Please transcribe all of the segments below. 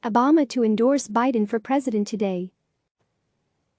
Obama to endorse Biden for president today.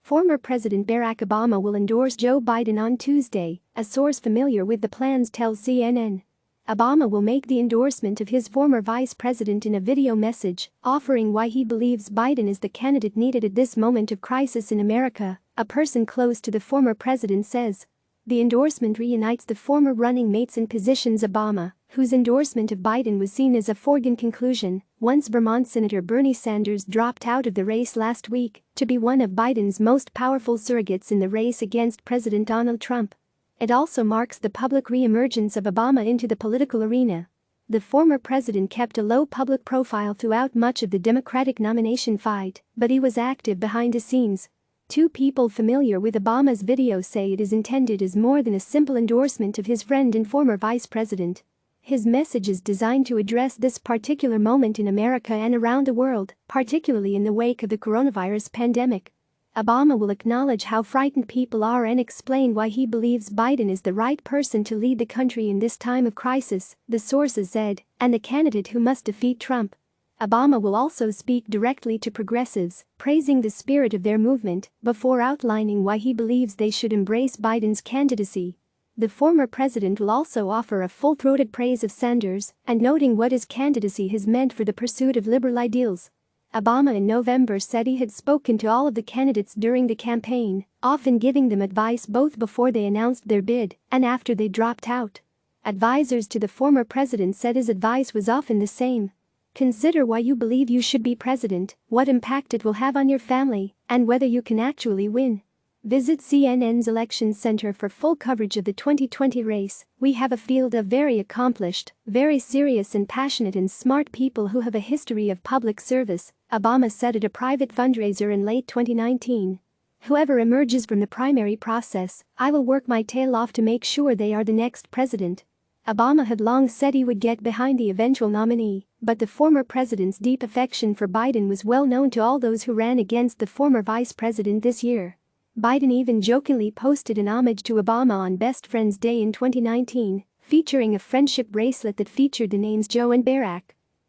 Former President Barack Obama will endorse Joe Biden on Tuesday, a source familiar with the plans tells CNN. Obama will make the endorsement of his former vice president in a video message, offering why he believes Biden is the candidate needed at this moment of crisis in America, a person close to the former president says. The endorsement reunites the former running mates in positions Obama, whose endorsement of Biden was seen as a foregone conclusion, once Vermont Senator Bernie Sanders dropped out of the race last week, to be one of Biden's most powerful surrogates in the race against President Donald Trump. It also marks the public re-emergence of Obama into the political arena. The former president kept a low public profile throughout much of the Democratic nomination fight, but he was active behind the scenes. Two people familiar with Obama's video say it is intended as more than a simple endorsement of his friend and former vice president. His message is designed to address this particular moment in America and around the world, particularly in the wake of the coronavirus pandemic. Obama will acknowledge how frightened people are and explain why he believes Biden is the right person to lead the country in this time of crisis, the sources said, and the candidate who must defeat Trump. Obama will also speak directly to progressives, praising the spirit of their movement, before outlining why he believes they should embrace Biden's candidacy. The former president will also offer a full-throated praise of Sanders and noting what his candidacy has meant for the pursuit of liberal ideals. Obama in November said he had spoken to all of the candidates during the campaign, often giving them advice both before they announced their bid and after they dropped out. Advisors to the former president said his advice was often the same. Consider why you believe you should be president, what impact it will have on your family, and whether you can actually win. Visit CNN's Election Center for full coverage of the 2020 race. We have a field of very accomplished, very serious and passionate and smart people who have a history of public service, Obama said at a private fundraiser in late 2019. Whoever emerges from the primary process, I will work my tail off to make sure they are the next president. Obama had long said he would get behind the eventual nominee, but the former president's deep affection for Biden was well known to all those who ran against the former vice president this year. Biden even jokingly posted an homage to Obama on Best Friends Day in 2019, featuring a friendship bracelet that featured the names Joe and Barack.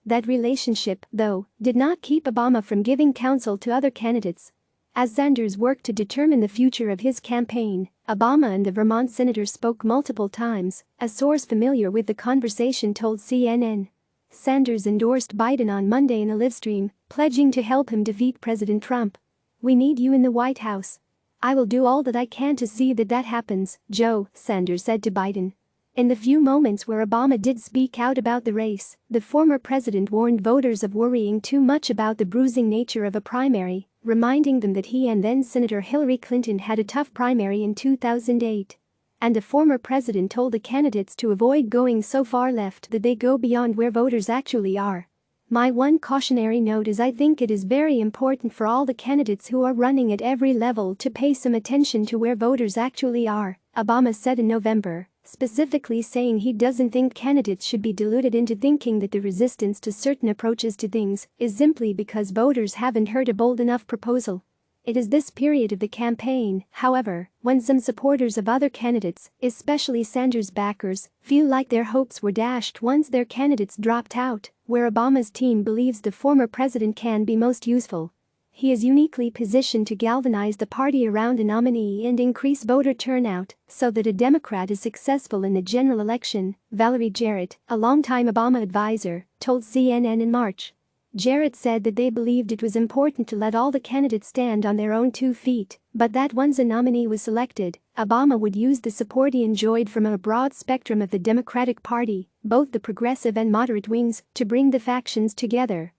That relationship, though, did not keep Obama from giving counsel to other candidates. As Sanders worked to determine the future of his campaign, Obama and the Vermont senator spoke multiple times, a source familiar with the conversation told CNN. Sanders endorsed Biden on Monday in a livestream, pledging to help him defeat President Trump. "We need you in the White House. I will do all that I can to see that that happens, Joe," Sanders said to Biden. In the few moments where Obama did speak out about the race, the former president warned voters of worrying too much about the bruising nature of a primary, reminding them that he and then-Senator Hillary Clinton had a tough primary in 2008. And the former president told the candidates to avoid going so far left that they go beyond where voters actually are. "My one cautionary note is I think it is very important for all the candidates who are running at every level to pay some attention to where voters actually are," Obama said in November, specifically saying he doesn't think candidates should be deluded into thinking that the resistance to certain approaches to things is simply because voters haven't heard a bold enough proposal. It is this period of the campaign, however, when some supporters of other candidates, especially Sanders backers, feel like their hopes were dashed once their candidates dropped out, where Obama's team believes the former president can be most useful. He is uniquely positioned to galvanize the party around a nominee and increase voter turnout so that a Democrat is successful in the general election, Valerie Jarrett, a longtime Obama advisor, told CNN in March. Jarrett said that they believed it was important to let all the candidates stand on their own 2 feet, but that once a nominee was selected, Obama would use the support he enjoyed from a broad spectrum of the Democratic Party, both the progressive and moderate wings, to bring the factions together.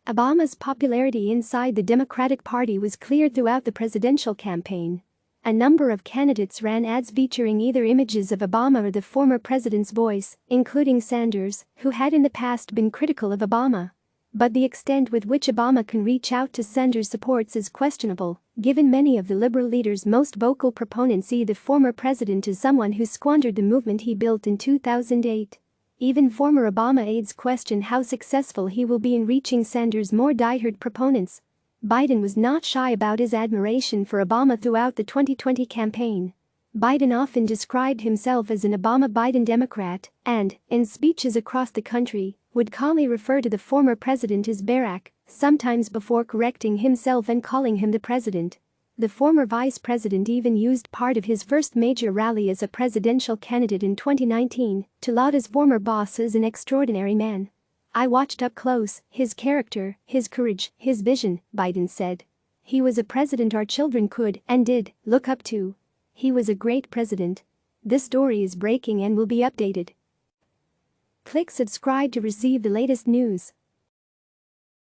Obama's popularity inside the Democratic Party was clear throughout the presidential campaign. A number of candidates ran ads featuring either images of Obama or the former president's voice, including Sanders, who had in the past been critical of Obama. But the extent with which Obama can reach out to Sanders' supports is questionable, given many of the liberal leaders' most vocal proponents see the former president as someone who squandered the movement he built in 2008. Even former Obama aides question how successful he will be in reaching Sanders' more diehard proponents. Biden was not shy about his admiration for Obama throughout the 2020 campaign. Biden often described himself as an Obama-Biden Democrat and, in speeches across the country, would calmly refer to the former president as Barack, sometimes before correcting himself and calling him the president. The former vice president even used part of his first major rally as a presidential candidate in 2019 to laud his former boss as an extraordinary man. "I watched up close his character, his courage, his vision," Biden said. "He was a president our children could and did look up to. He was a great president." This story is breaking and will be updated. Click subscribe to receive the latest news.